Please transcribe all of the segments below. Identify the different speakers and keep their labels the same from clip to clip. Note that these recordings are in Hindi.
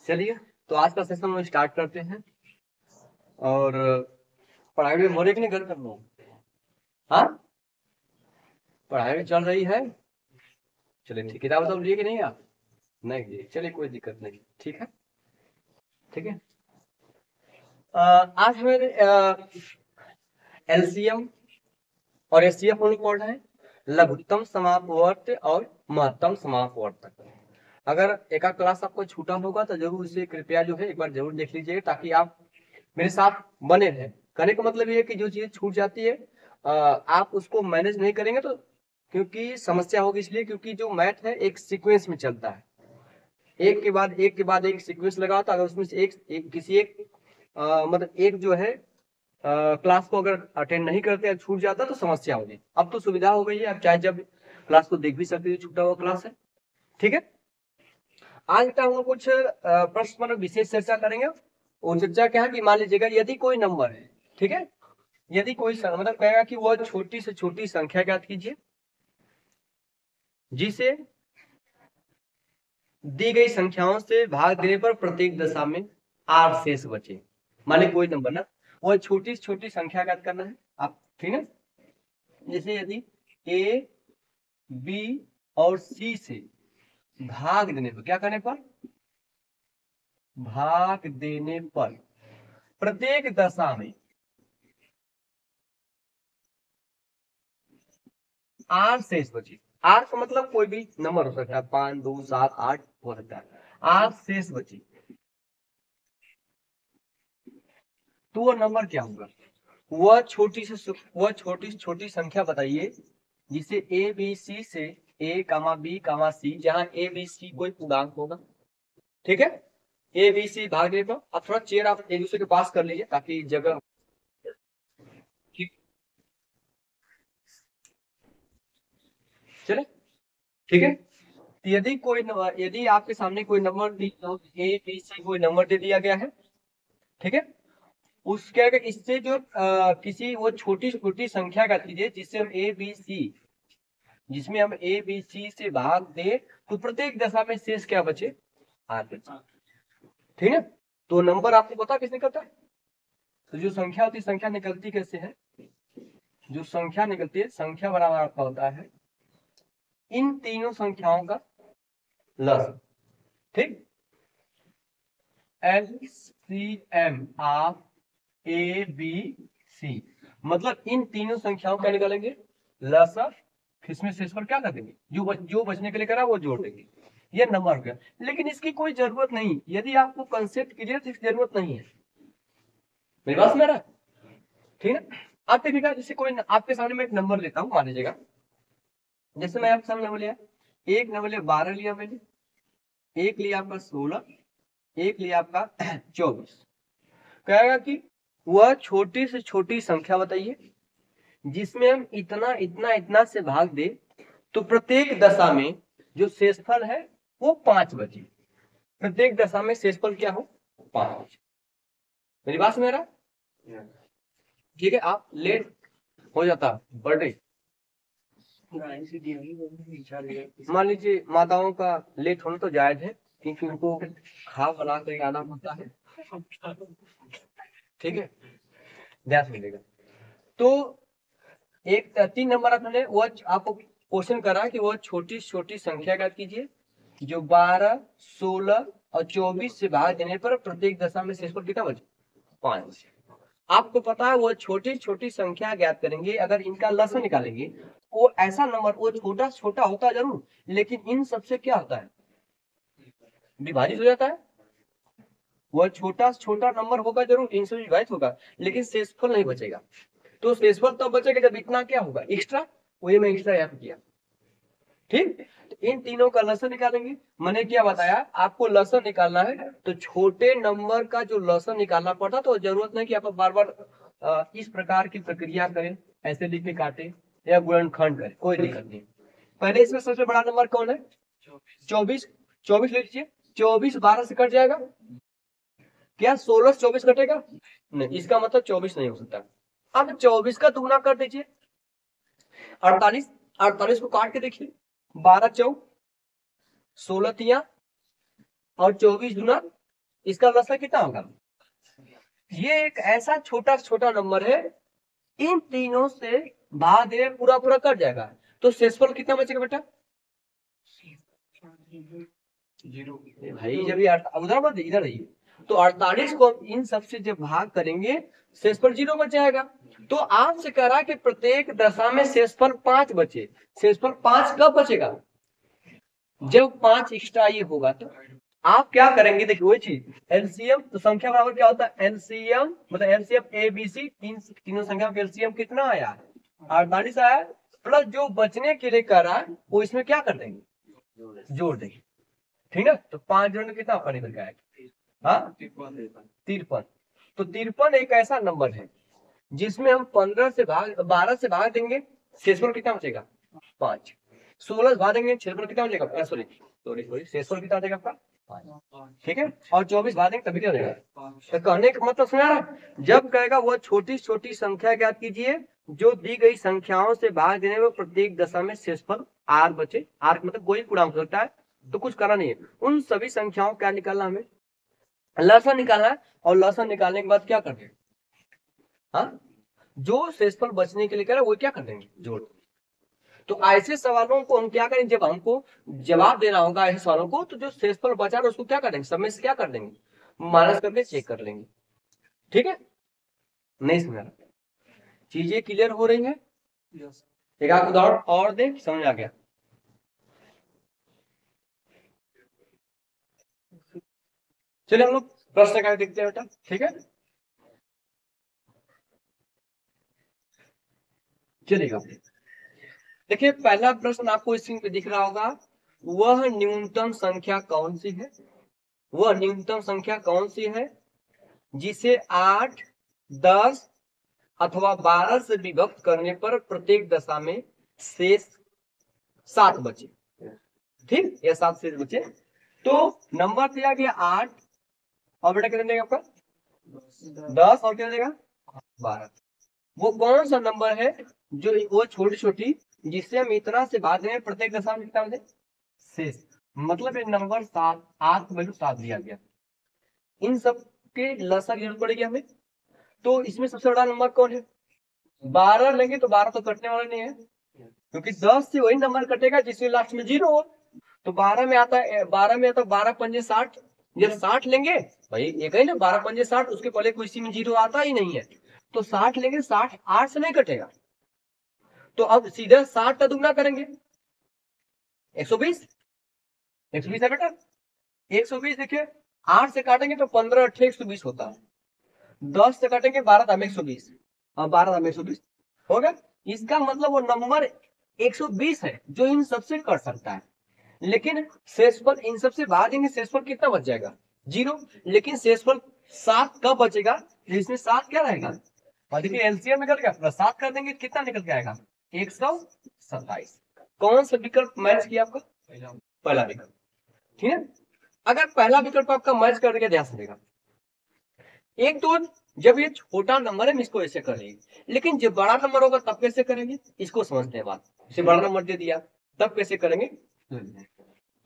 Speaker 1: चलिए तो आज का सेशन हम स्टार्ट करते हैं। और पढ़ाई में हो रही कि नहीं घर करना? हाँ, पढ़ाई में चल रही है। चलिए ठीक, किताब तो लिए कि नहीं आप? नहीं लिए, चलिए कोई दिक्कत नहीं, ठीक है। ठीक है। आज हमें एलसीएम और एचसीएफ होने पढ़ है, लघुत्तम समापवर्त और महत्तम समापवर्त। अगर एक आध क्लास आपको छूटा होगा तो जरूर इसे कृपया जो है एक बार जरूर देख लीजिएगा, ताकि आप मेरे साथ बने रहें। कहने का मतलब ये है कि जो चीज छूट जाती है आप उसको मैनेज नहीं करेंगे तो क्योंकि समस्या होगी, इसलिए क्योंकि जो मैथ है एक सीक्वेंस में चलता है, एक के बाद एक के बाद एक सीक्वेंस लगा होता है। अगर उसमें से एक किसी एक मतलब एक जो है क्लास को अगर अटेंड नहीं करते या छूट जाता तो समस्या होगी। अब तो सुविधा हो गई है, आप चाहे जब क्लास को देख भी सकते हो, छूटा हुआ क्लास है। ठीक है। आज का हम लोग कुछ प्रश्न पर विशेष चर्चा करेंगे। वो चर्चा क्या है कि मान लीजिएगा यदि कोई नंबर है, ठीक है, यदि कोई मतलब कहेगा कि वह छोटी से छोटी संख्या ज्ञात कीजिए जिसे दी गई संख्याओं से भाग देने पर प्रत्येक दशा में 8 शेष बचे। माने कोई नंबर ना, वह छोटी से छोटी संख्या ज्ञात करना है आप, ठीक है। जैसे यदि ए बी और सी से भाग देने पर, क्या करने पर, भाग देने पर प्रत्येक दशा में 8 शेष बचे। 8 का मतलब कोई भी नंबर हो सकता है, 5 2 7 8 हो सकता है। 8 शेष बचे तो वो नंबर क्या होगा? वह छोटी से छोटी संख्या बताइए जिसे ए बी सी से ए कामा बी कामा सी, जहां ए बी सी कोई पूर्णांक होगा, ठीक है। ए बी सी भाग देने पर अब थोड़ा चेयर आप एक दूसरे के पास कर लीजिए ताकि जगह, ठीक, चले, ठीक है। तो यदि आपके सामने कोई नंबर ए बी सी कोई नंबर दे दिया गया है, ठीक है, उसके अगर इससे जो किसी वो छोटी छोटी संख्या का कीजिए जिससे हम ए बी सी, जिसमें हम ए बी सी से भाग दे तो प्रत्येक दशा में शेष क्या बचे? 8 बचे, ठीक है। तो नंबर आपको पता किस निकलता है? तो जो संख्या होती है, संख्या निकलती कैसे है? जो संख्या निकलती है, संख्या बराबर आपका होता है इन तीनों संख्याओं का लस, ठीक। LCM of A B C, मतलब इन तीनों संख्याओं का निकालेंगे लसा, इसमें शेष पर क्या कर देंगे, जो बचने के लिए करा वो जोड़ देंगे। ये नंबर हो गया, लेकिन इसकी कोई जरूरत नहीं। यदि आपको कंसेप्ट क्लियर तो इसकी जरूरत नहीं है। मेरी बात समझ रहा है? ठीक है। आप देखिएगा, जैसे कोई आपके सामने मैं एक नंबर लेता हूँ, मान लीजिएगा, जैसे मैं आपके सामने नंबर लिया, एक नंबर लिया 12 लिया मैंने, एक लिया आपका 16, एक लिया आपका 24। कहेगा कि वह छोटी से छोटी संख्या बताइए जिसमें हम इतना इतना इतना से भाग दे तो प्रत्येक दशा में जो शेषफल है वो 5 बचे। प्रत्येक दशा में शेषफल क्या हो? 5 बचे। मेरी बात समझ रहा? ठीक है। आप लेट हो जाता बर्थडे, मान लीजिए माताओं का लेट होना तो जायज है क्योंकि उनको खा बना कर आना पड़ता है, ठीक है, ध्यान से मिलेगा। तो एक 3 नंबर आपने वो आपको क्वेश्चन करा कि वो छोटी छोटी संख्या ज्ञात कीजिए जो 12 16 और 24 से भाग देने पर प्रत्येक दशा में शेषफल कितना बचे? 5। आपको पता है वो छोटी छोटी संख्या ज्ञात करेंगे, अगर इनका लसन निकालेंगे वो ऐसा नंबर, वो छोटा छोटा होता है जरूर, लेकिन इन सबसे क्या होता है, विभाजित हो जाता है। वह छोटा छोटा नंबर होगा जरूर, इनसे विभाजित होगा, लेकिन शेषफल नहीं बचेगा। तो शेषफल तब बचेगा जब इतना क्या होगा, एक्स्ट्रा। वही मैं एक्स्ट्रा यहाँ किया, ठीक। तो इन तीनों का लसन निकालेंगे। मैंने क्या बताया आपको, लसन निकालना है तो छोटे नंबर का जो लसन निकालना पड़ता, तो जरूरत नहीं कि आप बार बार इस प्रकार की प्रक्रिया करें, ऐसे लिख के काटे या गुणनखंड करें, कोई दिक्कत नहीं। पहले इसमें सबसे बड़ा नंबर कौन है? 24। 24 ले लीजिए। 24 12 से कट जाएगा क्या? 16 से 24 कटेगा नहीं, इसका मतलब 24 नहीं हो सकता। अब 24 का दुगुना कर दीजिए, 48। 48 को काट के देखिए, 12 चौक 16 तिया और 24 दूना इसका लसा कितना होगा? ये एक ऐसा छोटा छोटा नंबर है, इन तीनों से भाग दे पूरा पूरा कट जाएगा, तो शेषफल कितना बचेगा बेटा? जीरो। भाई जब ये उधर मत इधर ही, तो 48 को इन सबसे जब भाग करेंगे शेषफल 0 बच जाएगा। तो आपसे कह रहा है कि प्रत्येक दशा में शेषफल 5 बचे। शेषफल 5 कब बचेगा? जब 5 एक्स्ट्रा ये होगा। तो आप क्या करेंगे, देखिए वही चीज एलसीएम, तो संख्या बराबर क्या होता है? एलसीएम मतलब एलसीएम ए बी सी, तीनों संख्या का एलसीएम कितना आया? 48 आया, प्लस जो बचने के लिए कर रहा है वो इसमें क्या कर देंगे? जोड़ देंगे। ठीक है, तो 5 जोड़ने में कितना आपका निकल आएगा? हाँ 53। तो 53 एक ऐसा नंबर है जिसमें हम 12 से भाग देंगे, शेषफल कितना बचेगा? 5। 16 से भाग देंगे, शेषफल कितना बचेगा? सॉरी शेषफल कितना बचेगा आपका? 5। ठीक है, और 24 भाग देंगे तभी क्या बचेगा? तो कहने का मतलब सुना रहा, जब कहेगा वो छोटी छोटी संख्या ज्ञात कीजिए जो दी गई संख्याओं से भाग देने में प्रत्येक दशा में शेषफल आर बचे। आर मतलब कोई पूर्णांक हो सकता है, तो कुछ करना नहीं है, उन सभी संख्याओं क्या निकालना, हमें लसन निकालना है। और लसन निकालने के बाद क्या कर देंगे? हाँ, जो शेषफल बचने के लिए कह रहे वो क्या कर देंगे? जोड़। तो ऐसे सवालों को हम क्या करेंगे, जब हमको जवाब देना होगा ऐसे सवालों को, तो जो शेषफल बचा है उसको क्या कर देंगे? सब में से क्या कर देंगे? माइनस करके चेक कर लेंगे। ठीक है, नहीं समझा? चीजें क्लियर हो रही है? एक आध उदाहरण और दे, समझ आ गया? चलिए हम लोग प्रश्न का देखते हैं बेटा। ठीक है, चलिएगा। देखिए पहला प्रश्न आपको स्क्रीन पे दिख रहा होगा, वह न्यूनतम संख्या कौन सी है? वह न्यूनतम संख्या कौन सी है जिसे 8, 10 अथवा 12 से विभक्त करने पर प्रत्येक दशा में शेष 7 बचे? ठीक, या 7 शेष बचे। तो नंबर दिया गया 8, और बेटा कितने देगा आपका? 10, और कितने देगा? 12। वो कौन सा नंबर है जो वो छोटी छोटी जिससे हम इतना से भाग रहे हैं प्रत्येक दशा में कितना बचे? शेष। मतलब ये नंबर 7, 8 की वैल्यू 7 दिया गया, इन सब के लसा की जरूरत पड़ेगी हमें। तो इसमें सबसे बड़ा नंबर कौन है? 12 लेंगे तो 12 तो कटने वाला नहीं है, क्योंकि 10 से वही नंबर कटेगा जिसमें लास्ट में 0 हो। तो 12 में आता है, 12 में आता है 12 पंजे 60। जब 60 लेंगे, भाई एक ही ना 12 पंजे 60, उसके पहले कोई में 0 आता ही नहीं है, तो 60 लेंगे, 60 8 से नहीं कटेगा। तो अब सीधा 60 का दुगना करेंगे, 120। 120 है बेटा, 120। देखिए 8 से काटेंगे तो 15 8 120 होता है, 10 से काटेंगे 12 दाम 120, और 12 दाम 120 हो गया। इसका मतलब वो नंबर 120 है जो इन सबसे कर सकता है। लेकिन शेषफल इन सबसे भाग देंगे, शेषफल कितना बच जाएगा? 0। लेकिन शेषफल 7 कब बचेगा? इसमें 7 क्या रहेगा? और देखिए एलसीएम निकल गया, प्लस 7 कर देंगे कितना निकल के आएगा? 127। कौन सा विकल्प मैच किया आपका? पहला विकल्प। ठीक है, अगर पहला विकल्प आपका मैच करके ध्यान से देगा, एक तो जब ये छोटा नंबर है हम इसको ऐसे करेंगे, लेकिन जब बड़ा नंबर होगा तब कैसे करेंगे, इसको समझते हैं बात। इसे बड़ा नंबर दे दिया तब कैसे करेंगे?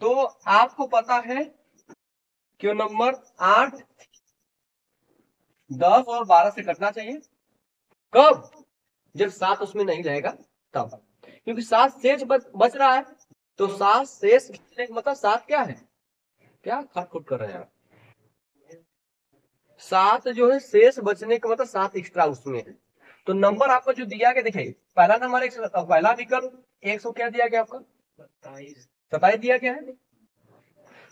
Speaker 1: तो आपको पता है कि नंबर 8, 10 और 12 से कटना चाहिए। कब? जब 7 उसमें नहीं रहेगा तब, क्योंकि 7 शेष बच रहा है। तो 7 शेष मतलब 7 क्या है? क्या खाट कर रहे हैं? 7 जो है शेष बचने का मतलब 7 एक्स्ट्रा उसमें है। तो नंबर आपको जो दिया गया, देखिए पहला नंबर पहला विकल्प 100 क्या दिया गया आपका? 27 दिया गया है।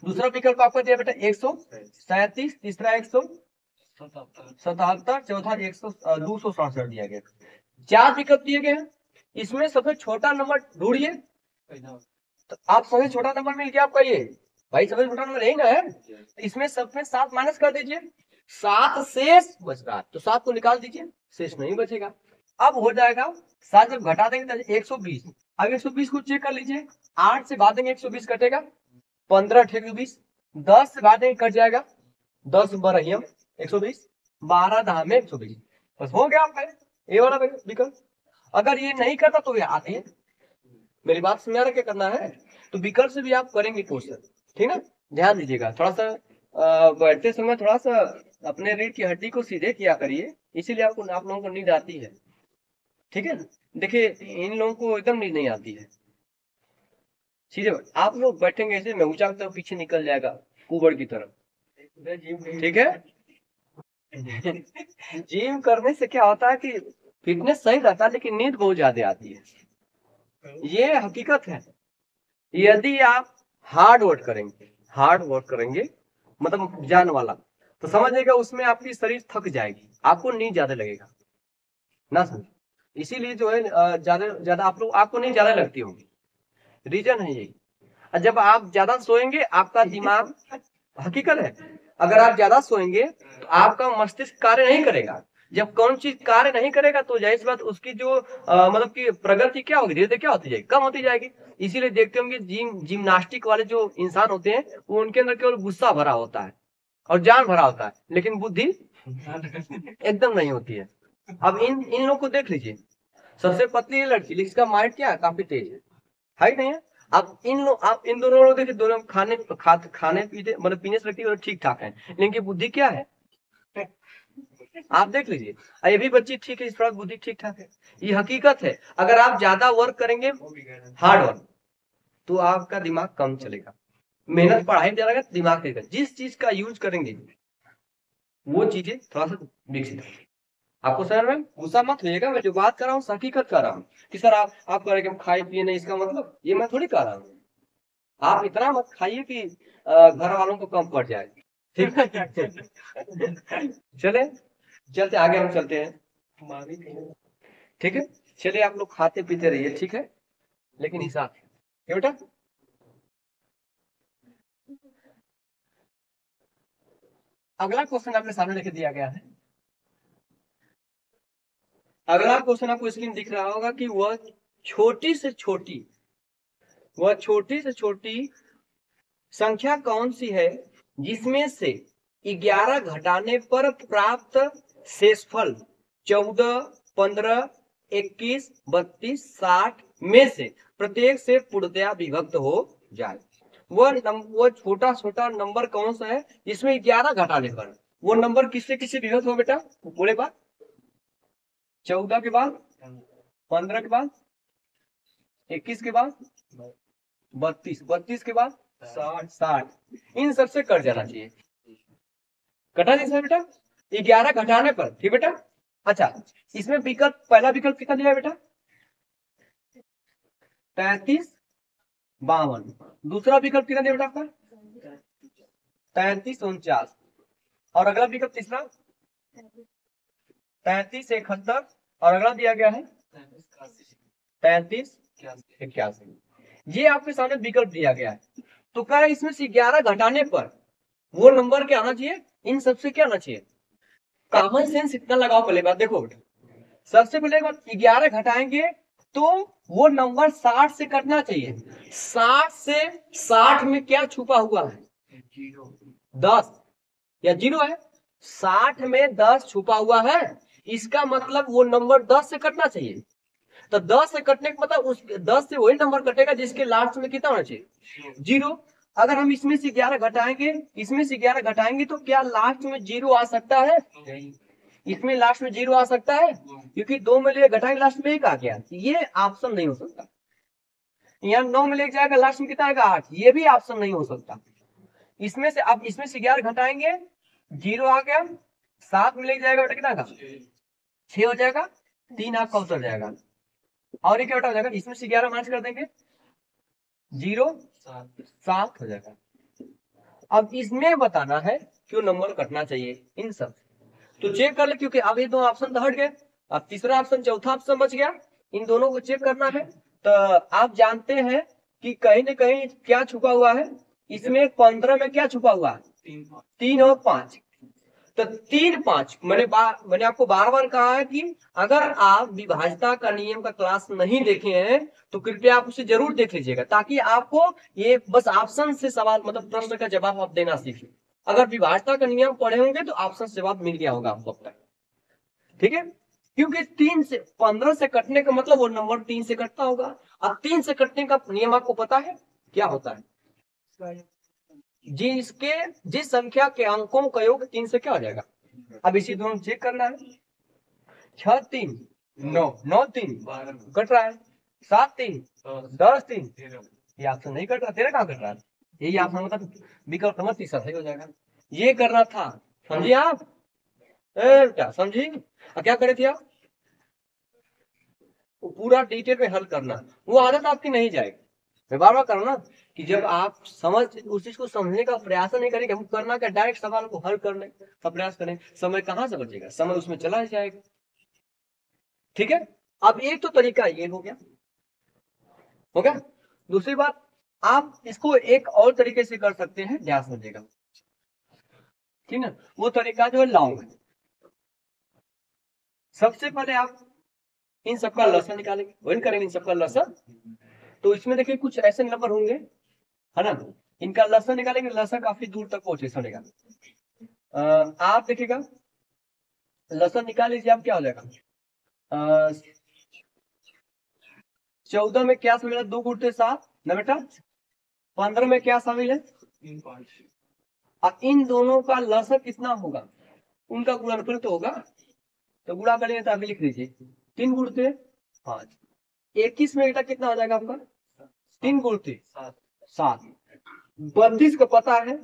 Speaker 1: दूसरा विकल्प आपको दिया बेटा 137, तीसरा 177, चौथा 267 दिया गया। 4 विकल्प दिए गए हैं, इसमें सबसे छोटा नंबर ढूंढिए। तो आप सबसे छोटा नंबर मिल गया आपका ये, भाई सबसे छोटा नंबर यही ना है। इसमें सब में 7 माइनस कर दीजिए, 7 शेष बच रहा है तो 7 को निकाल दीजिए, शेष नहीं बचेगा। अब हो जाएगा 7 जब घटा देंगे तो 120। अब 120 को चेक कर लीजिए, 8 से भाग देंगे 120 कटेगा, 15 120, 10 से भाग देंगे कट जाएगा, 10 12 120, 12 दाम 120। बस हो गया आपका ये वाला विकल्प। अगर ये नहीं करता तो ये आते हैं, मेरी बात समझा रहा क्या करना है। तो विकल्प से भी आप करेंगे क्वेश्चन, ठीक है, ध्यान दीजिएगा थोड़ा सा। बैठते समय थोड़ा सा अपने रीढ़ की हड्डी को सीधे किया करिए, इसीलिए आपको आप लोगों को नींद आती है। ठीक है ना? देखिए इन लोगों को एकदम नींद नहीं आती है। सीधे आप लोग बैठेंगे ऐसे में ऊंचा तो पीछे निकल जाएगा कुबड़ की तरफ। ठीक है। जिम करने से क्या होता है कि फिटनेस सही रहता है लेकिन नींद बहुत ज्यादा आती है, ये हकीकत है। यदि आप हार्ड वर्क करेंगे मतलब जान वाला, तो समझिएगा उसमें आपकी शरीर थक जाएगी, आपको नींद ज्यादा लगेगा ना समझ। इसीलिए जो है ज्यादा ज्यादा आप लोग आपको नींद ज्यादा लगती होगी, रीजन है यही। और जब आप ज्यादा सोएंगे आपका दिमाग, हकीकत है, अगर आप ज्यादा सोएंगे तो आपका मस्तिष्क कार्य नहीं करेगा। जब कौन चीज कार्य नहीं करेगा तो जाहिर सी बात उसकी जो मतलब कि प्रगति क्या होगी, धीरे धीरे क्या होती जाएगी, कम होती जाएगी। इसीलिए देखते होंगे जिम्नास्टिक वाले जो इंसान होते हैं वो उनके अंदर केवल गुस्सा भरा होता है और जान भरा होता है, लेकिन बुद्धि एकदम नहीं होती है। अब इन लोग को देख लीजिए, सबसे पतली ये लड़की, लेकिन इसका माइंड क्या है, काफी तेज है ही नहीं है। आप इन दोनों लोग देखिए, दोनों खाने पीते मतलब पीने से लगती है ठीक ठाक है, लेकिन इनकी बुद्धि क्या है आप देख लीजिए। ये भी बच्ची ठीक है, इस पर बुद्धि ठीक ठाक है, ये हकीकत है। अगर आप ज्यादा वर्क करेंगे हार्ड वर्क तो आपका दिमाग कम चलेगा, मेहनत पढ़ाई में ज्यादा दिमाग करेगा, जिस चीज का यूज करेंगे वो चीजें थोड़ा सा विकसित होगी। आपको सर में गुस्सा मत होइएगा, मैं जो बात कर रहा हूँ हकीकत कर रहा हूँ कि सर आप कह रहे कि हम खाए पिए नहीं, इसका मतलब ये मैं थोड़ी कह रहा हूँ। आप इतना मत खाइए कि घर वालों को कम पड़ जाए। ठीक है। चले चलते आगे, हम चलते हैं। ठीक है, चलिए आप लोग खाते पीते रहिए, ठीक है, लेकिन हिसाब से। क्या बेटा? अगला क्वेश्चन आपके सामने लेके दिया गया है। अगला क्वेश्चन आपको स्क्रीन दिख रहा होगा कि छोटी से छोटी वह छोटी से छोटी संख्या कौन सी है जिसमें से 11 घटाने पर प्राप्त शेषफल 14, 15, 21, 32, 60 में से प्रत्येक से पूर्णतया विभक्त हो जाए। वो छोटा छोटा नंबर कौन सा है जिसमें 11 घटाने पर वो नंबर किससे किससे विभक्त हो बेटा, बोले बात। 14 के बाद, 15 के बाद, 21 के बाद, 32, 32 के बाद 60, 60, इन सबसे कट जाना चाहिए। कटा नहीं बेटा 11 घटाने पर, ठीक बेटा। अच्छा, इसमें विकल्प, पहला विकल्प कितना दिया बेटा 33, 52, दूसरा विकल्प कितना दिया बेटा आपका 33, 49, और अगला विकल्प तीसरा 33, 71, और अगला दिया गया है 33, 81। ये आपके सामने विकल्प दिया गया है। तो कह रहे इसमें से 11 घटाने पर वो नंबर क्या आना चाहिए, इन सबसे क्या आना चाहिए। कॉमन सेंस इतना लगाओ पहले बात, देखो बेटा, सबसे पहले बात 11 घटाएंगे तो वो नंबर 60 से कटना चाहिए। 60 से 60 में क्या छुपा हुआ है, 10 या 0 है। 60 में 10 छुपा हुआ है, इसका मतलब वो नंबर 10 से कटना चाहिए। तो 10 से कटने का मतलब उस 10 से वही नंबर कटेगा जिसके लास्ट में कितना होना चाहिए, 0। अगर हम इसमें से 11 घटाएंगे, इसमें से 11 घटाएंगे तो क्या लास्ट में 0 आ सकता है, इसमें लास्ट में 0 आ सकता है, क्योंकि 2 में ले घटाएंगे लास्ट में 1 आ गया, ये ऑप्शन नहीं हो सकता। यहाँ 9 में ले जाएगा लास्ट में कितना आएगा 8, ये भी ऑप्शन नहीं हो सकता। इसमें से अब इसमें से 11 घटाएंगे 0 आ गया, 7 में ले जाएगा बेटा कितना का 6 हो जाएगा, 3 आपका उतर जाएगा, और ये क्या बेटा हो जाएगा, इसमें से 11 माइनस कर देंगे 0, 7 हो जाएगा। अब इसमें बताना है क्यों नंबर कटना चाहिए इन सब, तो चेक कर ले, क्योंकि अब ये दो ऑप्शन तो हट गए, अब तीसरा ऑप्शन चौथा ऑप्शन बच गया, इन दोनों को चेक करना है। तो आप जानते हैं कि कहीं ना कहीं क्या छुपा हुआ है, इसमें 15 में क्या छुपा हुआ है 3 और 5, तो 3, 5 मैंने आपको बार बार कहा है कि अगर आप विभाज्यता का नियम का क्लास नहीं देखे हैं तो कृपया आप उसे जरूर देख लीजिएगा, ताकि आपको ये बस ऑप्शन से सवाल मतलब प्रश्न का जवाब आप देना सीखें। अगर विभाज्यता का नियम पढ़े होंगे तो ऑप्शन से जवाब मिल गया होगा आपको अब तक, ठीक है। क्योंकि 3 से 15 से कटने का मतलब वो नंबर 3 से कटता होगा। अब 3 से कटने का नियम आपको पता है क्या होता है, जिस संख्या के अंकों का योग 3 से क्या हो जाएगा। अब इसी दोनों चेक करना है। 6 3 9, 9 3 कट रहा है, 7 3 10 3, ये ऑप्शन नहीं कट रहा, तेरा कहाँ कट रहा है, यही ऑप्शन मतलब विकल्प नंबर तीसरा सही हो जाएगा। ये करना था, समझिए आप, क्या समझी, क्या करे थे आप, पूरा डिटेल में हल करना, वो आदत आपकी नहीं जाएगी। मैं बार बार करना कि जब आप उस चीज को समझने का प्रयास नहीं करेंगे, हम करना क्या, डायरेक्ट सवाल को हल करने का प्रयास करें, समय कहाँ से बचेगा, समय उसमें चला ही जाएगा। ठीक है, अब एक तो तरीका ये हो गया। दूसरी बात, आप इसको एक और तरीके से कर सकते हैं, ध्यान समझिएगा, ठीक है, वो तरीका जो है लॉन्ग है। सबसे पहले आप इन सबका लसन निकालेंगे, वही करेंगे इन सबका लसन। तो इसमें देखिए कुछ ऐसे नंबर होंगे, है ना, इनका लसन निकालेंगे, लसन काफी दूर तक पहुंचे सुनेगा। आप देखिएगा, लसन निकाल लीजिए, आप क्या हो जाएगा, 14 में क्या शामिल है, 2 गुणते 7 ना बेटा, 15 में क्या शामिल है, 5। और इन दोनों का लसन कितना होगा, उनका गुणनफल तो होगा, तो गुणा करेंगे तो अभी लिख लीजिए 3 गुणते 5, 21 में बेटा कितना हो जाएगा आपका, 3 गुणते 7, 32 का पता है,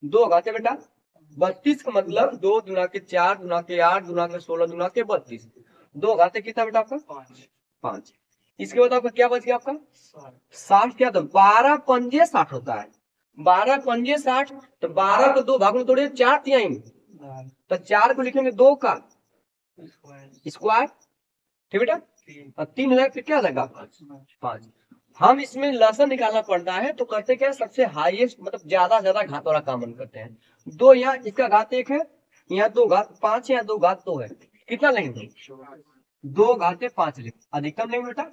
Speaker 1: 2 घाते बेटा, 32 का मतलब 2 गुना के 4 गुना के 8 गुना के 16 गुना के 32, 2 घाते कितना बेटा आपका 5। इसके बाद आपका क्या बच गया, आपका 60, क्या, तो 12 पंजे 60 होता है, 12 पंजे 60, तो 12 को 2 भाग में तोड़िए, 4 तिहाई, तो 4 को लिखेंगे 2 का स्क्वायर, ठीक बेटा, और 3 हो जाएगा, फिर क्या जाएगा 5। हम इसमें लसन निकालना पड़ता है, तो करते क्या, सबसे हाईएस्ट मतलब ज्यादा घात वाला कॉमन करते हैं, 2 यहाँ इसका घात 1 है, यहाँ 2 घात 5 है, यहाँ 2 घात 2 है, कितना लेंगे 2 घाते 5 लेंगे, अधिकतम लेंगे बेटा,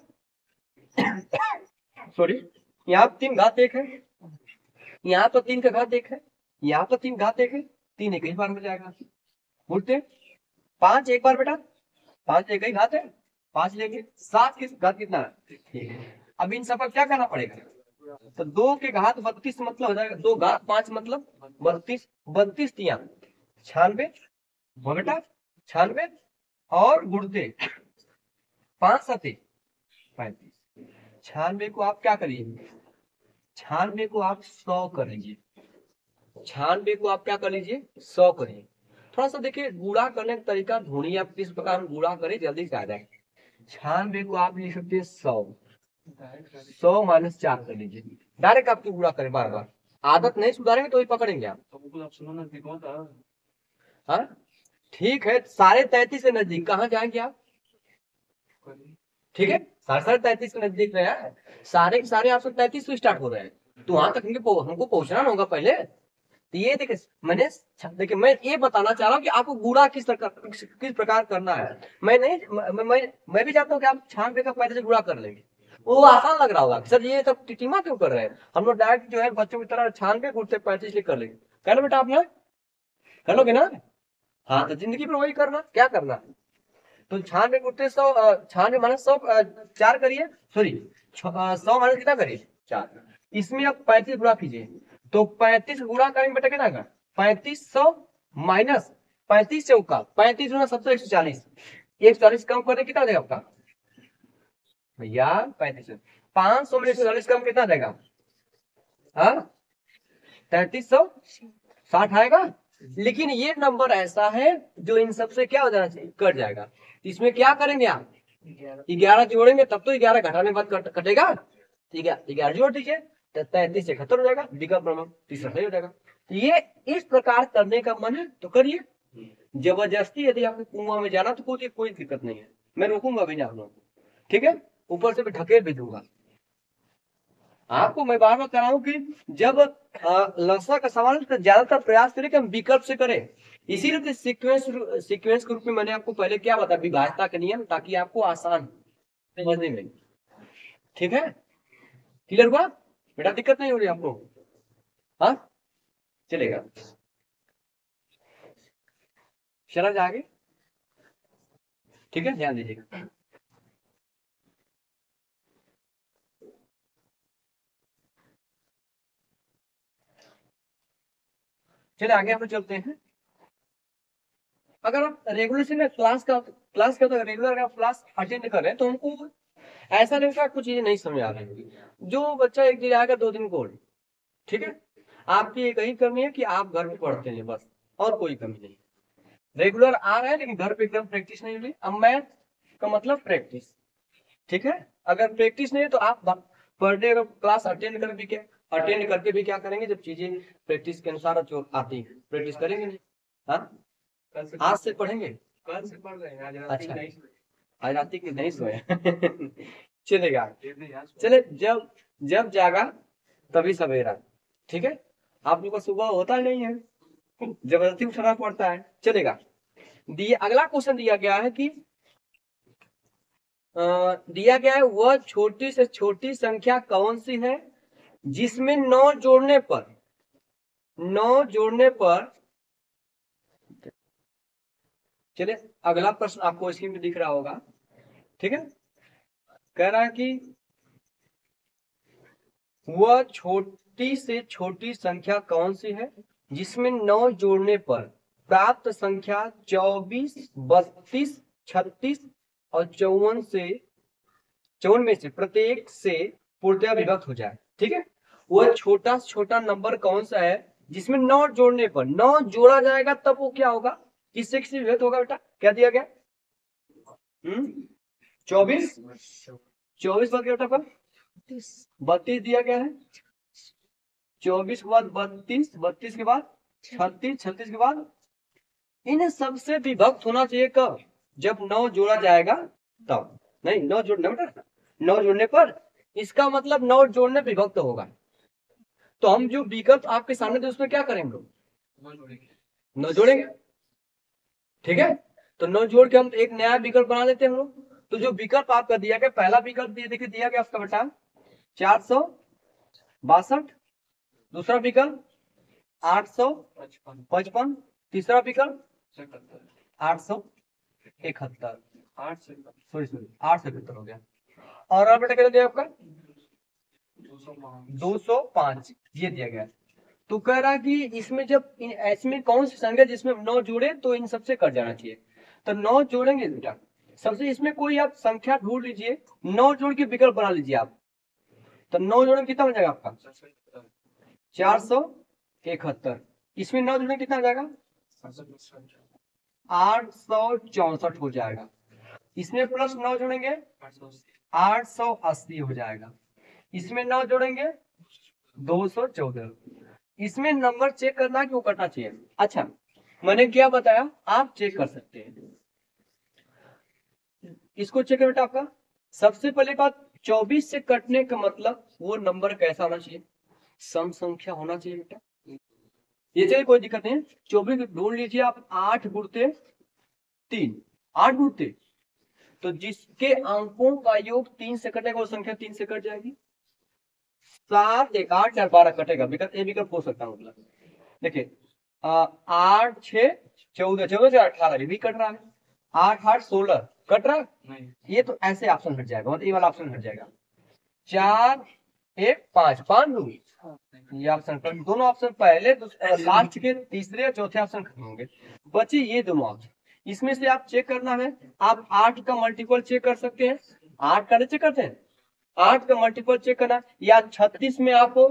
Speaker 1: सॉरी, यहाँ 3 घात 1 है, यहाँ तो 3 का घात 1 है, यहाँ तो 3 घात 1 है, 3 एक ही बार में जाएगा, बोलते 5 एक बार बेटा, 5 एक ही घात है, 5 लेंगे, 7 किस घात कितना है, ठीक है। अब इन सब का क्या करना पड़ेगा, तो 2 के घात 32 मतलब हो जाएगा, 2 घात 5 मतलब 32, 32 तिया 96 बेटा, 96 और गुणते 5 7 35, 96 को आप क्या करिए, 96 को आप 100 करेंगे, 96 को आप क्या कर लीजिए 100 करिए। थोड़ा सा देखिए गुणा करने का तरीका ढूंढिए, आप किस प्रकार हम गुणा करें जल्दी से आ जाए। 96 को आप लिख सकते हैं 100 माइनस 4 कर लीजिए, डायरेक्ट आपकी गुणा करें, बार बार आदत नहीं सुधारेंगे तो ही पकड़ेंगे आप। हाँ ठीक है, 33.5 के नजदीक कहाँ जाएंगे आप, ठीक है, 33.5 के नजदीक रहे हैं, सारे के सारे आपसे 33 से स्टार्ट हो रहे हैं, तो वहां तक हमको पहुंचना होगा पहले। तो ये देखिए मैंने, देखिए मैं ये बताना चाह रहा हूँ कि आपको गुणा किस प्रकार करना है। मैं नहीं मैं भी चाहता हूँ कि आप 96 का पहले से गुणा कर लेंगे, वो आसान लग रहा होगा, सर ये सब टिटिमा क्यों कर रहे हैं, हम लोग डायरेक्ट जो है बच्चों की तरह 96 गुणते 35 कर लेंगे, कर लो बेटा आप ना, कर लोगे ना, हाँ तो जिंदगी में वही करना, क्या करना है, तो 96 गुणते 100, 96 माइनस 100 4 करिए, सॉरी 100 माइनस कितना करिए 4, इसमें आप 35 गुणा कीजिए, तो 35 गुणा करेंगे बेटा कितना का 3500 माइनस 35 चौका 35 गुना 70 140, 140 कम करने कितना देगा आपका भैया 35, 500 में 140 कम कितना देगा, हाँ 3360 आएगा। लेकिन ये नंबर ऐसा है जो इन सबसे क्या हो जाना चाहिए, कट जाएगा, इसमें क्या करेंगे आप 11 जोड़ेंगे तब तो 11 घटाने बाद कटेगा, ठीक है 11 जोड़ दीजिए, तो 33 से खत्म हो जाएगा, विकल्प नंबर तीसरा सही हो जाएगा। तो ये इस प्रकार करने का मन है तो करिए, जबरदस्ती यदि आपको कुआं में जाना तो कोई दिक्कत नहीं है, मैं रोकूंगा भी नहीं आप लोगों को, ठीक है, ऊपर से मैं ढकेल भी दूंगा आपको। मैं बार बार कह रहा हूं कि जब लसा का सवाल है तो ज्यादातर प्रयास करें कि हम विकल्प से करें, इसीलिए सीक्वेंस के रूप में मैंने आपको पहले क्या बताया, विभाजता का नियम, ताकि आपको आसान समझने में, ठीक है, क्लियर हुआ बेटा, दिक्कत नहीं हो रही आपको, हाँ चलेगा, शरद आगे, ठीक है, ध्यान दीजिएगा। चलिए आगे हम लोग चलते हैं। अगर आप रेगुलर से ना क्लास का तो रेगुलर अगर क्लास अटेंड करें तो हमको ऐसा नहीं होगा कुछ चीजें नहीं समझ आ रही। जो बच्चा एक दिन आएगा 2 दिन को, ठीक है, आपकी एक ही कमी है कि आप घर में पढ़ते हैं बस, और कोई कमी नहीं। रेगुलर आ रहे हैं लेकिन घर पे एकदम प्रैक्टिस नहीं हो रही। अब मैथ का मतलब प्रैक्टिस, ठीक है। अगर प्रैक्टिस नहीं है तो आप पर डे अगर क्लास अटेंड करके भी क्या करेंगे, जब चीजें प्रैक्टिस के अनुसार जो आती है प्रैक्टिस करेंगे नहीं। हाँ, आज से पढ़ेंगे, कल से पढ़ रहे हैं, आज रात
Speaker 2: अच्छा,
Speaker 1: नहीं सोए, आज रात की नहीं सोए चलेगा। चले, जब जब जागा तभी सवेरा, ठीक है। आप लोग को सुबह होता नहीं है, जबरदस्ती उठना पड़ता है, चलेगा। अगला क्वेश्चन दिया गया है कि दिया गया है वह छोटी से छोटी संख्या कौन सी है जिसमें 9 जोड़ने पर, चलिए अगला प्रश्न आपको स्क्रीन पे दिख रहा होगा, ठीक है। कह रहा है कि वह छोटी से छोटी संख्या कौन सी है जिसमें 9 जोड़ने पर प्राप्त संख्या 24, 32, 36 और 54 में से प्रत्येक से पूर्णतया विभक्त हो जाए, ठीक है। वह छोटा से छोटा नंबर कौन सा है जिसमें 9 जोड़ने पर, 9 जोड़ा जाएगा तब वो क्या होगा, किससे किससे विभक्त होगा बेटा, क्या दिया गया? 24, 24 बार बेटा पर 32 दिया गया है, 24 के बाद 32, 32 के बाद 36, 36 के बाद, इन सबसे विभक्त होना चाहिए कब, जब 9 जोड़ा जाएगा तब। नहीं, 9 जोड़ने बेटा, 9 जोड़ने पर, इसका मतलब 9 जोड़ने विभक्त होगा। तो हम जो विकल्प आपके सामने थे उसमें क्या करेंगे, 9 जोड़ेंगे, ठीक है। तो 9 जोड़ के हम एक नया विकल्प बना लेते हैं हम लोग। तो जो विकल्प आपका दिया गया, पहला विकल्प देखिए दिया गया आपका बेटा 462, दूसरा विकल्प 855, तीसरा विकल्प 871, 871 हो गया। और बेटा क्या दिया आपका 205, ये दिया गया। तो कह रहा है कि इसमें जब इसमें कौन सी संख्या जिसमें 9 जोड़े तो इन सबसे कट जाना चाहिए। तो 9 जोड़ेंगे बेटा, सबसे इसमें कोई आप संख्या ढूंढ लीजिए, 9 जोड़ के विकल्प बना लीजिए आप। तो 9 जोड़े कितना हो जाएगा आपका 471, इसमें 9 जोड़े कितना हो जाएगा 864 हो जाएगा, इसमें प्लस 9 जोड़ेंगे 880 हो जाएगा, इसमें 9 जोड़ेंगे 214। इसमें नंबर चेक करना कि वो कटना चाहिए। अच्छा, मैंने क्या बताया, आप चेक कर सकते हैं इसको, चेक बेटा आपका। सबसे पहले बात, 24 से कटने का मतलब वो नंबर कैसा होना चाहिए, सम संख्या होना चाहिए बेटा। ये चलिए कोई दिक्कत नहीं, 24 ढूंढ लीजिए आप, 8 गुणते 3, 8 गुणते, तो जिसके अंकों का योग 3 से कटेगा वो संख्या 3 से कट जाएगी। 7, 1, 8, 4, 12 कटेगा, विकल्प ए विकल्प हो सकता है, मतलब देखिए 8, 6, 14, 14 से 18 भी कट रहा है, 8, 8, 16 कट रहा है नहीं, ये तो ऐसे ऑप्शन हट जाएगा, मतलब ये वाला ऑप्शन हट जाएगा। 4, 1, 5, 5 दूंगी, ये ऑप्शन पर, दोनों ऑप्शन पहले लास्ट के तीसरे या चौथे ऑप्शन खत्म होंगे, बचे ये दोनों ऑप्शन। इसमें से आप चेक करना है, आप 8 का मल्टीपल चेक कर सकते हैं, 8 का चेक करते हैं, 8 का मल्टीपल चेक करना, या 36 में आपको,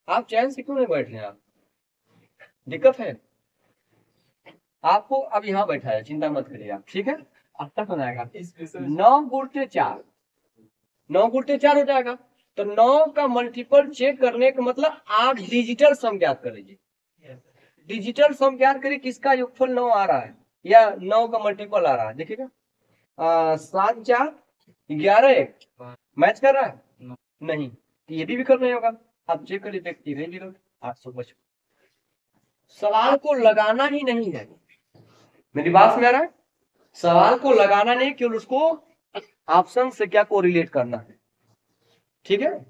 Speaker 1: आप चैन से क्यों नहीं बैठ रहे हैं, आप दिक्कत है आपको, अब यहाँ बैठा है, चिंता मत करिए आप, ठीक है, अब तक हो जाएगा। 9 गुणते 4, 9 गुणते 4 हो जाएगा। तो 9 का मल्टीपल चेक करने का मतलब आप डिजिटल सम ज्ञात कर लीजिए, डिजिटल सम ज्ञात करिए, किसका योगफल 9 आ रहा है या 9 का मल्टीपल आ रहा है, देखिएगा 7, 4, 11, 1 मैच कर रहा है नहीं, तो ये भी विकल्प नहीं होगा। आप चेक करिए, देखते रहिए विकल्प 855। सवाल को लगाना ही नहीं है, मेरी बात में आ रहा है, सवाल को लगाना नहीं, केवल उसको ऑप्शन से क्या कोरिलेट करना है, ठीक है।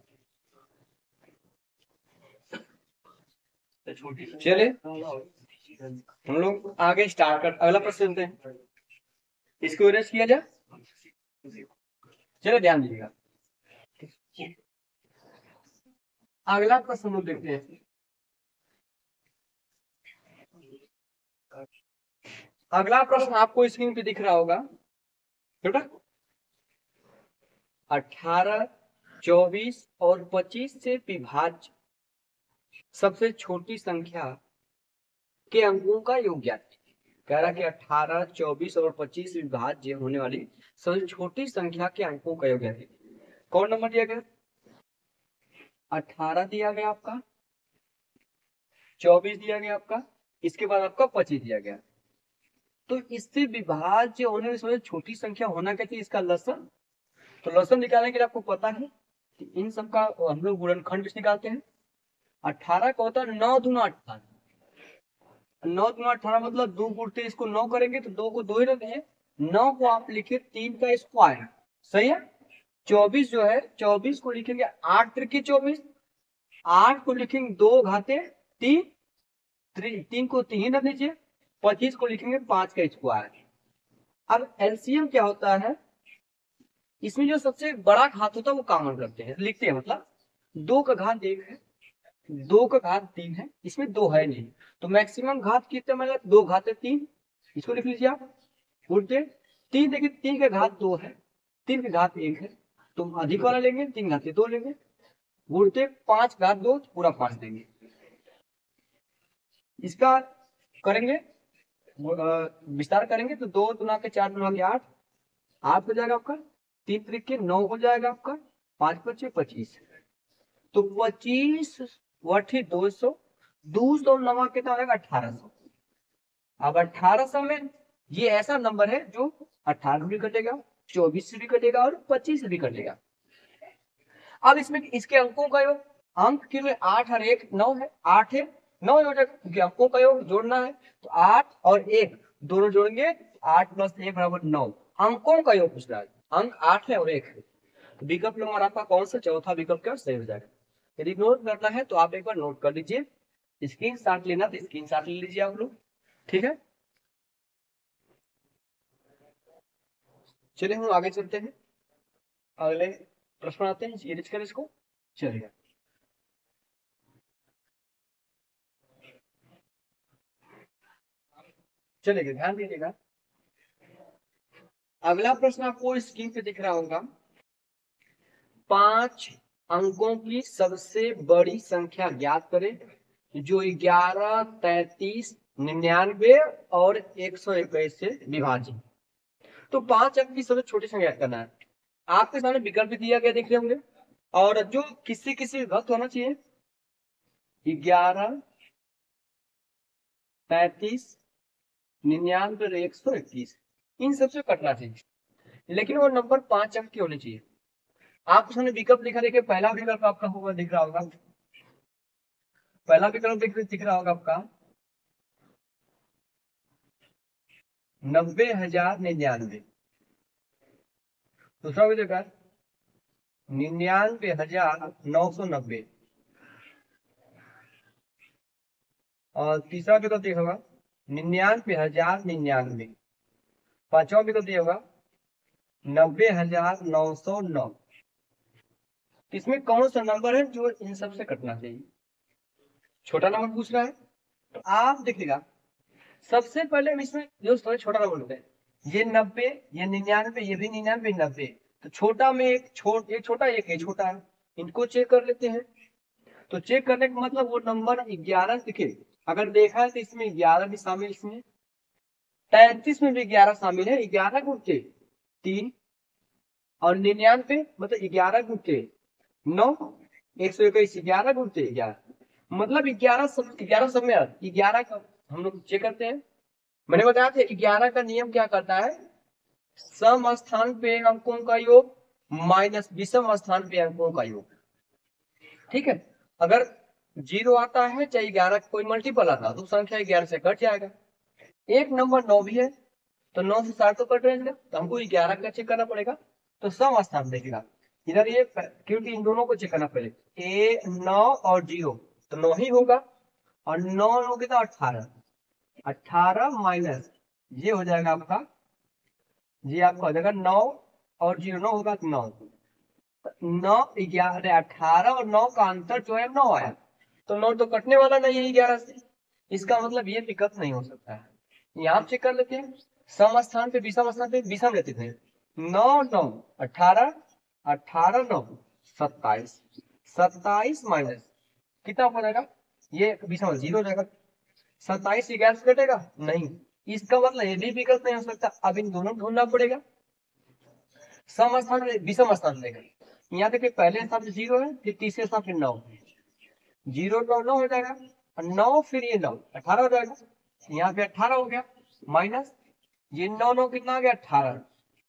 Speaker 1: चले हम लोग आगे स्टार्ट कर, अगला प्रश्न सुनते हैं, इसको इरेज किया जाए, चलो ध्यान दीजिएगा। अगला प्रश्न हम लोग देखते हैं, अगला प्रश्न आपको स्क्रीन पे दिख रहा होगा बेटा, 18, 24 और 25 से विभाज्य सबसे छोटी संख्या के अंकों का योग ज्ञात कीजिए। कह रहा कि 18, 24 और 25 से विभाज्य होने वाली सबसे छोटी संख्या के अंकों का योग ज्ञात कीजिए। कौन नंबर दिया गया? 18 दिया गया आपका, 24 दिया गया आपका, इसके बाद आपका 25 दिया गया। तो इससे विभाज्य होने वाली सबसे छोटी संख्या होना क्या चाहिए? इसका लसन। तो लसन निकालने के लिए आपको पता है कि इन सब का हम लोग गुणनखंड निकालते हैं। 18 का होता है 9 दूना 18, 9 दूना 18 मतलब 2 गुणते इसको 9 करेंगे तो 2 को 2 ही रख दीजिए, 9 को आप लिखिए 3 का स्क्वायर, सही है। 24 जो है 24 को लिखेंगे 8 त्रिकी 24, 8 को लिखेंगे 2 घाते 3, 3 को 3 रख लीजिए, 25 को लिखेंगे 5 का स्क्वायर। अब एलसीएम क्या होता है, इसमें जो सबसे बड़ा घात होता है वो कॉमन करते हैं, लिखते हैं, मतलब 2 का घात 1 है, 2 का घात 3 है, इसमें 2 है नहीं, तो मैक्सिमम घात कितने मतलब 2 घाते 3, इसको लिख लीजिए आप। उल्टे 3 देखिए 3 का घात 2 है, 3 का घात 1 है, तो अधिक वाला लेंगे 3 घाते 2 लेंगे, उल्टे 5 घात 2 पूरा 5 देंगे। इसका करेंगे विस्तार करेंगे तो 2 गुना के 4 गुना के 8, 8 हो जाएगा आपका, 3 त्रिक 9 हो जाएगा आपका, 5 25 25, तो 25 वठी 200, 200 नवा कितना हो जाएगा 1800। अब 1800 में ये ऐसा नंबर है जो 18 भी कटेगा, 24 से भी कटेगा और 25 से भी कटेगा। अब इसमें इसके अंकों का योग, अंक के लिए 8 और 1 9 है, 8 है 9 हो जाएगा, क्योंकि अंकों का योग जोड़ना है, तो 8 और 1 दोनों जोड़ेंगे, 8 + 1 = 9, अंकों का योग पूछ रहा है, अंक 8 है और 1 है, तो विकल्प नंबर आपका कौन सा चौथा विकल्प क्या सही हो जाएगा। यदि नोट करना है तो आप एक बार नोट कर लीजिए, स्क्रीन शॉट लेना तो स्क्रीन शॉट ले लीजिए आप लोग, ठीक है। चलिए हम आगे चलते हैं, अगले प्रश्न आते हैं, ये करें इसको, चलिए चलिए ध्यान दीजिएगा। अगला प्रश्न आपको स्क्रीन पे दिख रहा होगा, 5 अंकों की सबसे बड़ी संख्या ज्ञात करें जो 11, 33, 99 और 121 से विभाजित। तो 5 अंक की सबसे छोटी संख्या ज्ञात करना है। आपके सामने विकल्प दिया गया देख रहे होंगे, और जो किसी किसी विभक्त होना चाहिए, 11, 33, 99 और 121, इन सबसे कटना चाहिए, लेकिन वो नंबर 5 अंक की होनी चाहिए। आपके सामने विकल्प लिखा, देखिए पहला विकल्प आपका होगा दिख रहा होगा, पहला विकल्प दिख रहा होगा आपका 90,099, दूसरा विकल्प 99,990, और तीसरा विकल्प दिया होगा 99,099, पांचवा विकल्प दिया होगा 90,909। इसमें कौन सा नंबर है जो इन सबसे कटना चाहिए? छोटा नंबर पूछ रहा है, तो आप देखिएगा सबसे पहले इसमें जो छोटा नंबर होता है, ये 90, ये 99, ये भी 99, 90, तो छोटा में एक छोटा एक ये छोटा है, इनको चेक कर लेते हैं। तो चेक करने का मतलब वो नंबर 11 दिखे, अगर देखा है तो इसमें 11 भी शामिल, इसमें 33 में भी 11 शामिल है, 11 गुणके 3, और 99 मतलब 11 गुणके 9, 121 11 गुणते 11, मतलब 11 सब में 11 का हम लोग चेक करते हैं। मैंने बताया था 11 का नियम क्या करता है, सम स्थान पे अंकों का योग माइनस विषम स्थान पे अंकों का योग, ठीक है। अगर 0 आता है चाहे 11 कोई मल्टीपल आता है तो संख्या 11 से कट जाएगा। एक नंबर 9 भी है, तो 9 से 7 तो कट रहेगा, तो हमको 11 का चेक करना पड़ेगा, तो सम स्थान देखेगा इधर ये, क्योंकि इन दोनों को चेक करना पड़ेगा, ए 9 और 0, तो 9 ही होगा, और 9 हो गया 18, 18 माइनस ये हो जाएगा आपका, ये आपका हो जाएगा 9 और 0, 9 होगा तो 9, 9 11, 18 और 9 का अंतर जो है 9 आया, तो 9 तो कटने वाला नहीं है 11 से, इसका मतलब ये विकल्प नहीं हो सकता है। यहाँ चेक कर लेते हैं, सम स्थान पे विषम स्थान पे विषम लेते थे। 9 9 18, 18 9 27, 27 माइनस कितना हो जाएगा, ये विषम 0 हो जाएगा। 27 11 से कटेगा नहीं, इसका मतलब ये भी विकल्प नहीं हो सकता। अब इन दोनों ढूंढना पड़ेगा, सम स्थान विषम स्थान लेगा। यहाँ देखिए पहले स्थान पे 0 है, फिर तीसरे स्थान पे 9, 0 9 9 हो जाएगा, 9 फिर ये 9 18 हो जाएगा। यहाँ पे 18 हो गया, माइनस ये 9 9 कितना आ गया 18,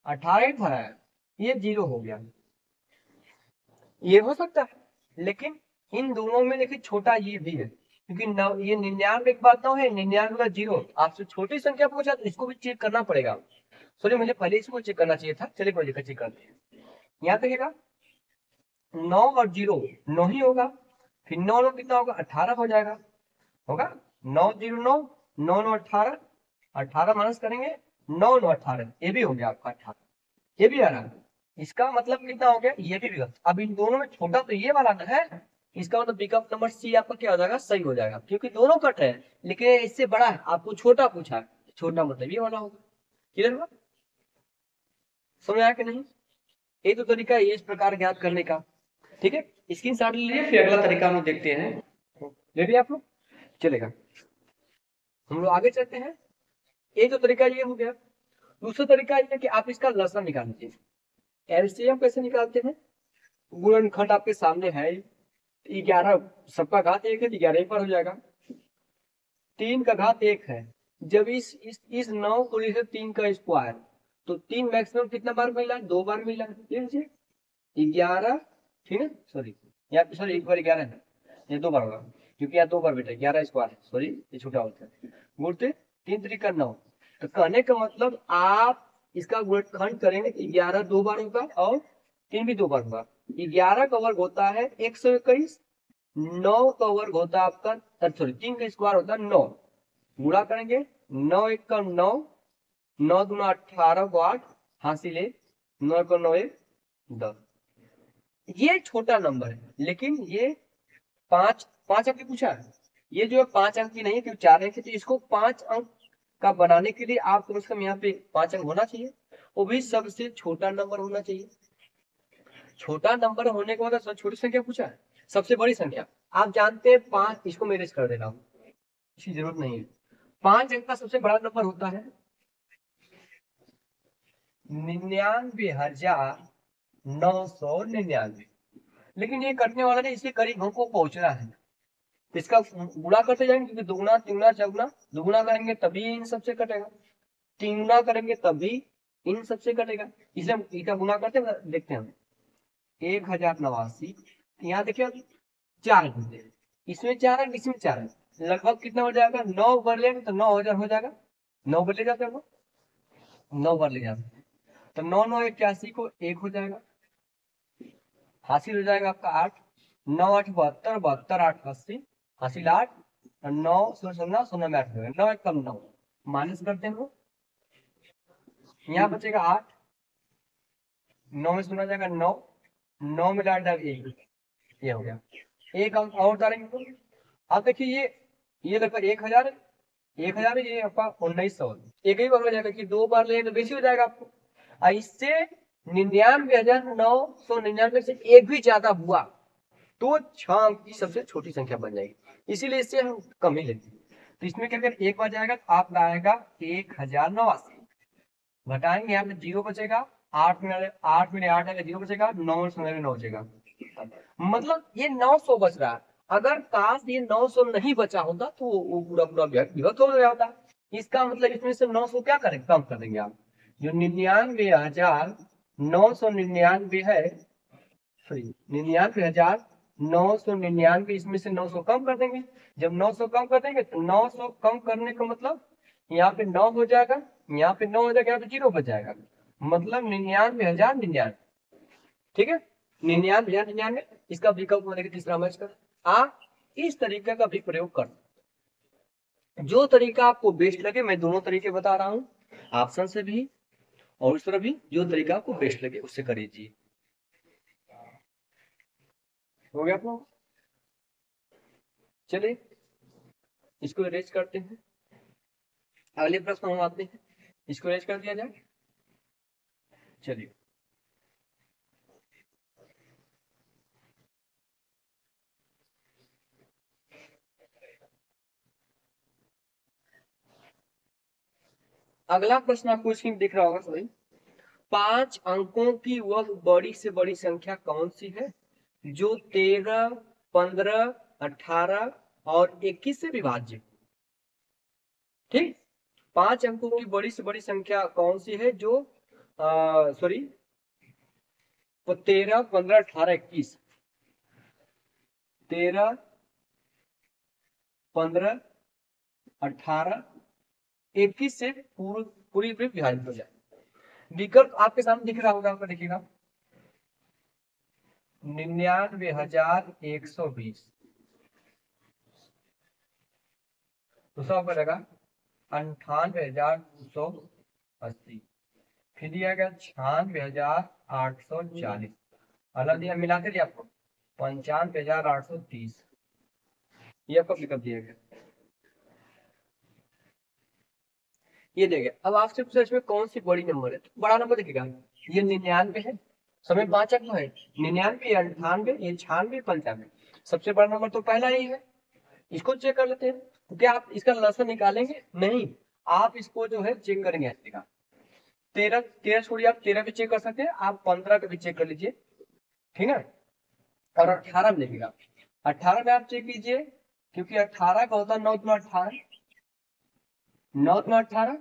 Speaker 1: 18 18 है, ये 0 हो गया। ये हो सकता है, लेकिन इन दोनों में देखिए छोटा ये भी है, क्योंकि ये 99 के बाद 9 है, 99 का 0। आपसे छोटी संख्या पूछा तो इसको भी चेक करना पड़ेगा। सॉरी मुझे पहले इसको चेक करना चाहिए था, चलिए कोई दिक्कत, चेक करते हैं। यहाँ देखिएगा 9 और 0 9 ही होगा, फिर 9 9 कितना होगा 18 हो जाएगा, होगा 9 0 9 9 9 18, 18 माइनस करेंगे 9 9 18, ये भी हो गया आपका 18, ये भी आ रहा है। इसका मतलब कितना हो गया, ये भी विकल्प। अब इन दोनों में छोटा तो ये वाला ना है, इसका मतलब विकल्प नंबर सी आपका क्या हो जाएगा, सही हो जाएगा, क्योंकि दोनों कट है, लेकिन इससे बड़ा है, आपको छोटा पूछा है, छोटा मतलब ये वाला होगा। क्लियर हुआ, समझ आया कि नहीं। ये तो तरीका है इस प्रकार ज्ञात करने का, ठीक है। स्क्रीन शॉट ले लीजिए, फिर अगला तरीका हम लोग देखते हैं। रेडी आप लोग, चलेगा, हम लोग आगे चलते हैं। एक तो तरीका ये हो गया, दूसरा तरीका ये है कि आप इसका लसन निकाल लीजिए। एलसीएम कैसे निकालते हैं, गुणनखंड आपके सामने है, 11 सबका घात 1 है, 11 एक बार हो जाएगा, 3 का घात 1 है। जब इस 9 को लिखे 3 का स्क्वायर, तो 3 मैक्सिमम कितना बार मिला है, 2 बार मिला है, 11, ठीक है, सॉरी यहाँ सॉरी एक बार 11 है, ये 2 बार होगा, क्योंकि यहाँ 2 बार बेटा 11 स्क्वायर, सॉरी ये छोटा होता है, गुणते 3 3 का 9। तो कहने का मतलब आप इसका गुणनखंड करेंगे, 11 2 बार होगा और 3 भी 2 बार होगा। 11 का वर्ग होता है 121, 9 का वर्ग होता है आपका, सॉरी 3 का स्क्वायर होता है 9, गुणा करेंगे 9 1 का 9, 9 दूना 18 को 8 हासिल 9 का 9 1 10। ये छोटा नंबर है, लेकिन ये 5 अंक की पूछा है, ये जो है 5 अंक की नहीं है, क्योंकि 4 अंक है, तो इसको 5 अंक का बनाने के लिए आप कम से कम यहाँ पे 5 अंक होना चाहिए, वो भी सबसे छोटा नंबर होना चाहिए। छोटा नंबर होने के बाद छोटी संख्या पूछा है, सबसे बड़ी संख्या आप जानते हैं 5, इसको मैनेज कर देना, इसकी जरूरत नहीं है। 5 अंक का सबसे बड़ा नंबर होता है 99,999, लेकिन ये करने वाला नहीं, इसके करीब हमको पहुंचना है, तो इसका गुणा करते जाएंगे, क्योंकि दुगुना तिगुना चौगुना, दुगुना करेंगे तभी इन सबसे कटेगा, तिगुना करेंगे तभी इन सबसे कटेगा, इसलिए हम इसका गुणा करते देखते हैं हम 1089। यहाँ देखिए 4 अंक, इसमें 4 अंक, इसमें 4 अंक, लगभग कितना हो जाएगा, 9 बार लेंगे तो 9,000 हो जाएगा, 9 बार ले जाते हैं, 9 बार ले जाते हैं, तो 9 9 81 को 1 हो जाएगा, हासिल हो जाएगा आपका 8, 9 8 72, 72 8 80, हासिल 8, 9 0 0 में 8 9 1 कम 9, माइनस करते हैं, यहाँ बचेगा 8, 9 में सुना जाएगा 9, 9 में डाल 1, ये हो गया। एक अंक और डालेंगे तो आप देखिए ये लगभग 1000, 1000 ये आपका 1900, एक ही बार हो जाएगा, कि 2 बार लेंगे तो बेसी हो जाएगा आपको, और इससे 99,999 से एक भी ज्यादा हुआ तो 6 अंक की सबसे छोटी संख्या बन जाएगी, इसीलिए इससे हम कम ही लेते हैं। तो इसमें क्या अगर एक बार जाएगा तो आप आएगा 1089, घटाएंगे यहाँ पे 0 बचेगा, 8 में 8 आएगा, 0 बचेगा, 9 में 9 बचेगा, मतलब ये 900 बच रहा है। अगर काश ये 900 नहीं बचा होता तो वो पूरा पूरा विभक्त हो गया होता। इसका मतलब इसमें से 900 क्या करेंगे, कम कर देंगे आप, जो 99,999 है, सॉरी 99,999, इसमें से 900 कम कर देंगे। जब 900 कम कर देंगे तो 900 कम करने का मतलब यहाँ पे 9 हो जाएगा, यहाँ पे 9 हो जाएगा, यहाँ पे 0 बच जाएगा, मतलब 99,099, ठीक है, 99,099। इसका विकल्प होने के तीसरा मैच कर, आप इस तरीके का भी प्रयोग कर, जो तरीका आपको बेस्ट लगे, मैं दोनों तरीके बता रहा हूँ, ऑप्शन से भी और उस तरह भी, जो तरीका आपको बेस्ट लगे उससे करिए। हो गया आपको, चलिए इसको इरेज करते हैं। अगले प्रश्न हम आते हैं, इसको इरेज कर दिया जाए। चलिए, अगला प्रश्न आपको स्क्रीन दिख रहा होगा सभी। 5 अंकों की वह बड़ी से बड़ी संख्या कौन सी है जो 13, 15, 18 और 21 से विभाज्य। ठीक, 5 अंकों की बड़ी से बड़ी संख्या कौन सी है जो सॉरी 13, 15, 18, 21, 13, 15, 18, 21 से पूरी विभाजित हो जाए। विकल्प आपके सामने दिख रहा होगा, आपको देखिएगा 99,120, दूसरा आपका लगा 98,280, फिर दिया गया 96,840, अलग दिया मिला के दिया आपको 95,830, ये आपको विकल्प दिया गया। ये देगा। अब आपसे पूछा इसमें कौन सी बड़ी नंबर है, तो बड़ा नंबर देखिएगा, ये 99 है, समय 5 अंक है, 99, 98, ये 96, 95, सबसे बड़ा नंबर तो पहला ही है। इसको चेक कर लेते हैं, तो क्या आप इसका लसन निकालेंगे? नहीं, आप इसको जो है चेक करेंगे ऐसे का 13, 13 छोड़िए, आप 13 भी चेक कर सकते हैं, आप 15 का भी चेक कर लीजिए, ठीक है। और 18 में देखिएगा, 18 में आप चेक कीजिए, क्योंकि 18 का होता है 9 में 18, 9 में 18,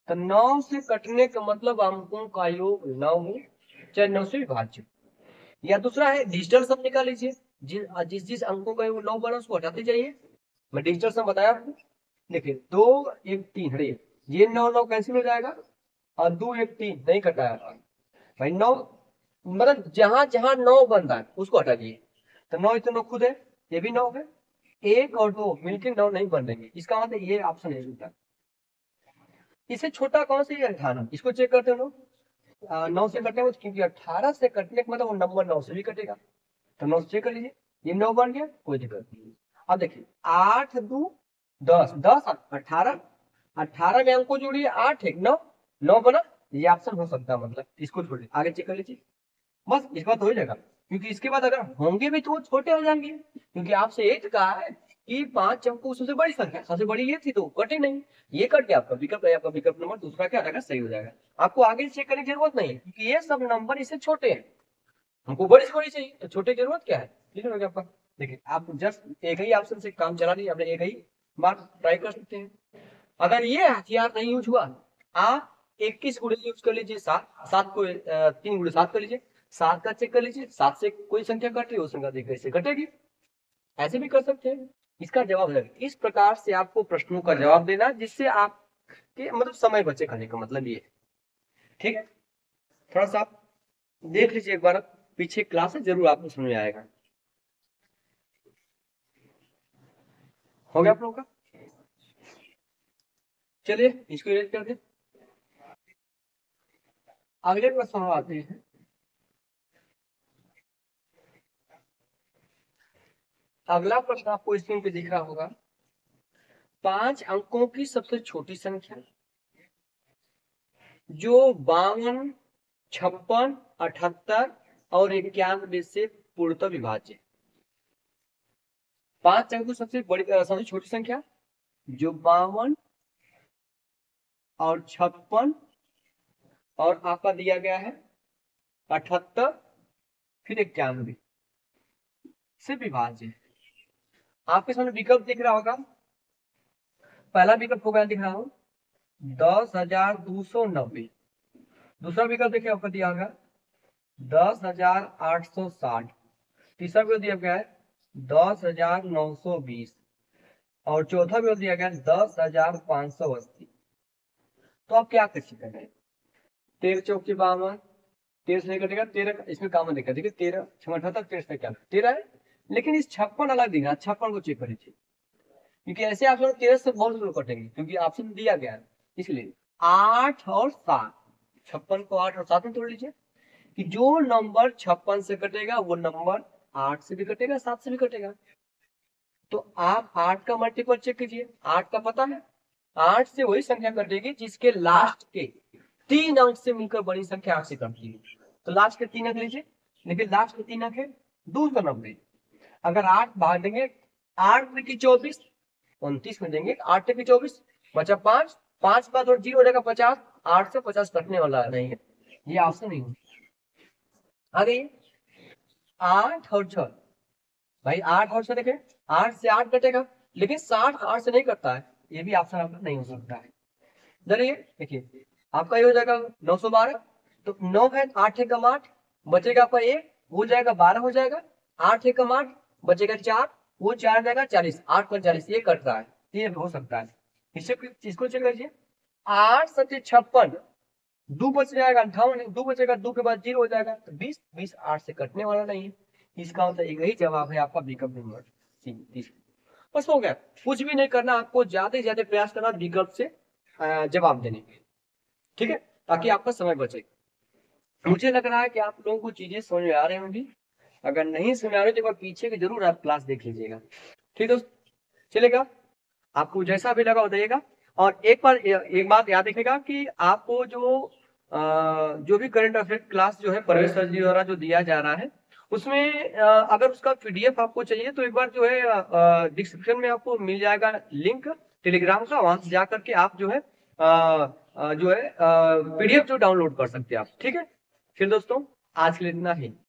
Speaker 1: तो 9 से कटने का मतलब अंकों का योग 9 हो, चाहे 9 से विभाज्य। या दूसरा है डिजिटल सम निकाल लीजिए, जिस जिस अंकों का योग 9 बना उसको हटाते जाइए। मैं डिजिटल सम बताया आपको, देखिए 2, 1, 3, हटे, ये 9, 9 कैंसिल हो जाएगा, और 2, 1, 3 नहीं कटाया भाई, 9 मतलब जहां जहां 9 बन रहा है उसको हटा दिए, तो 9 तो 9 खुद है, ये भी 9 है, 1 और 2 मिलकर 9 नहीं बन देंगे, इसका मतलब ये ऑप्शन है उसका। इससे छोटा कौन सा है? 18, इसको चेक करते हैं लोग, 9 से कटे, क्योंकि 18 से कटने का मतलब वो नंबर 9 से भी कटेगा, तो 9 से चेक कर लीजिए, ये 9 बन गया, कोई दिक्कत नहीं। अब देखिए 8, 2, 10, 10, 18, 18 में अंको जोड़िए, 8, 1, 9, 9 बना, ये ऑप्शन हो सकता है, मतलब इसको छोड़िए, आगे चेक कर लीजिए, बस इसके बाद हो जाएगा। क्योंकि इसके बाद अगर होंगे भी तो वो छोटे हो जाएंगे, क्योंकि आपसे ये कहा है कि 5 अंकों सबसे बड़ी संख्या, सबसे बड़ी ये थी तो कटे नहीं, ये कट गया, आपका विकल्प है, आपका विकल्प नंबर दूसरा क्या रहेगा, सही हो जाएगा। आपको आगे चेक करने की जरूरत नहीं है, क्योंकि ये सब नंबर इससे छोटे हैं, हमको बड़ी से बड़ी चाहिए, तो छोटे की जरूरत क्या है, क्लियर हो गया आपका। देखिए आप जस्ट एक ही ऑप्शन से काम चला लीजिए, आपने एक ही बार ट्राई कर सकते हैं। अगर ये हथियार नहीं यूज हुआ, आप 21 गुणे यूज कर लीजिए, 7, 7 को 3 गुणे 7 कर लीजिए, 7 का चेक कर लीजिए, 7 से कोई संख्या कट रही है, वो संख्या देखिए कैसे कटेगी, ऐसे भी कर सकते हैं। इसका जवाब है, इस प्रकार से आपको प्रश्नों का जवाब देना, जिससे आप के मतलब समय बचे, करने का मतलब ये, ठीक है। थोड़ा सा आप देख लीजिए एक बार, पीछे क्लास है, जरूर आपको समझ में आएगा। हो गया आप लोगों का? चलिए इसको इरेज कर दे। अगले प्रश्न हम आते हैं। अगला प्रश्न आपको स्क्रीन पे दिख रहा होगा, 5 अंकों की सबसे छोटी संख्या जो 52, 56, 78 और 91 से पूर्णतः विभाज्य। 5 अंकों सबसे बड़ी सबसे छोटी संख्या जो 52 और 56 और आपका दिया गया है 78 फिर 91 से विभाज्य। आपके सामने विकल्प दिख रहा होगा, पहला विकल्प होगा, दिख रहा हूं 10,290, दूसरा विकल्प देखिए आपका दिया होगा 10,860, तीसरा विकल्प दिया गया है 10,920 और चौथा विकल्प दिया गया है 10,580। तो आप क्या कर सकते हैं, 13 चौक के 52, 13 से नहीं कटेगा, 13 इसमें कॉमन देखा, देखिए 13 6 78, 13 से क्या 13 है, लेकिन इस 56 अलग दिख रहा है, 56 को चेक कर लीजिए, क्योंकि ऐसे ऑप्शन 13 से बहुत लोग कटेंगे, क्योंकि ऑप्शन दिया गया है, इसलिए 8 और 7, 56 को 8 और 7 में तोड़ लीजिए, कि जो नंबर 56 से कटेगा वो नंबर 8 से भी कटेगा, 7 से भी कटेगा। तो आप 8 का मल्टीपल चेक कीजिए, 8 का पता है, 8 से वही संख्या कटेगी जिसके लास्ट के 3 अंक से मिलकर बड़ी संख्या 8 से कटती है। तो लास्ट के 3 अंक लीजिए, लेकिन लास्ट के 3 अंक है 290। अगर 8 भाग देंगे 8 में की 24, 29 में देंगे 8 में 24, बचा 5, 5 बाद और 0 हो जाएगा 50, 8 से 50 कटने वाला नहीं है, ये ऑप्शन नहीं है। आ गई 8 और 6, भाई 8 और 6 देखें, 8 से 8 कटेगा, लेकिन 60 8 से नहीं कटता है, ये भी ऑप्शन आपका नहीं हो सकता है। डरिए, देखिए आपका ये हो जाएगा 912, तो 9 है 8 है कम 8, बचेगा आपका 1, हो जाएगा 12 हो जाएगा, 8 है कम 8, बचेगा 4, वो 4 जाएगा 40, 8 पर 40, ये कट रहा है, ये हो सकता है। इसको चेक कीजिए, 8 सत्य 56, 2 बच जाएगा 58, 2 बचेगा, 2 के बाद 0 हो जाएगा, तो 20, 20 8 से कटने वाला नहीं है। इसका मतलब एक ही जवाब है आपका विकल्प नंबर सी, 30। बस हो गया, कुछ भी नहीं करना, आपको ज्यादा से ज्यादा प्रयास करना विकल्प से जवाब देने के, ठीक है, ताकि आपका समय बचे। मुझे लग रहा है कि आप लोगों को चीजें समझ में आ रही होंगी, अगर नहीं समझ आ रही तो एक बार पीछे की जरूर आप क्लास देख लीजिएगा, ठीक दोस्त, चलेगा, आपको जैसा भी लगा बताइएगा। और एक बात याद रखिएगा कि आपको जो भी करंट अफेयर क्लास जो है परवेश सर जी द्वारा जो दिया जा रहा है, उसमें अगर उसका पीडीएफ आपको चाहिए तो एक बार जो है डिस्क्रिप्शन में आपको मिल जाएगा लिंक टेलीग्राम का, वहां से जा करके आप जो है पीडीएफ जो डाउनलोड कर सकते हैं आप, ठीक है। फिर दोस्तों आज के लिए इतना ही।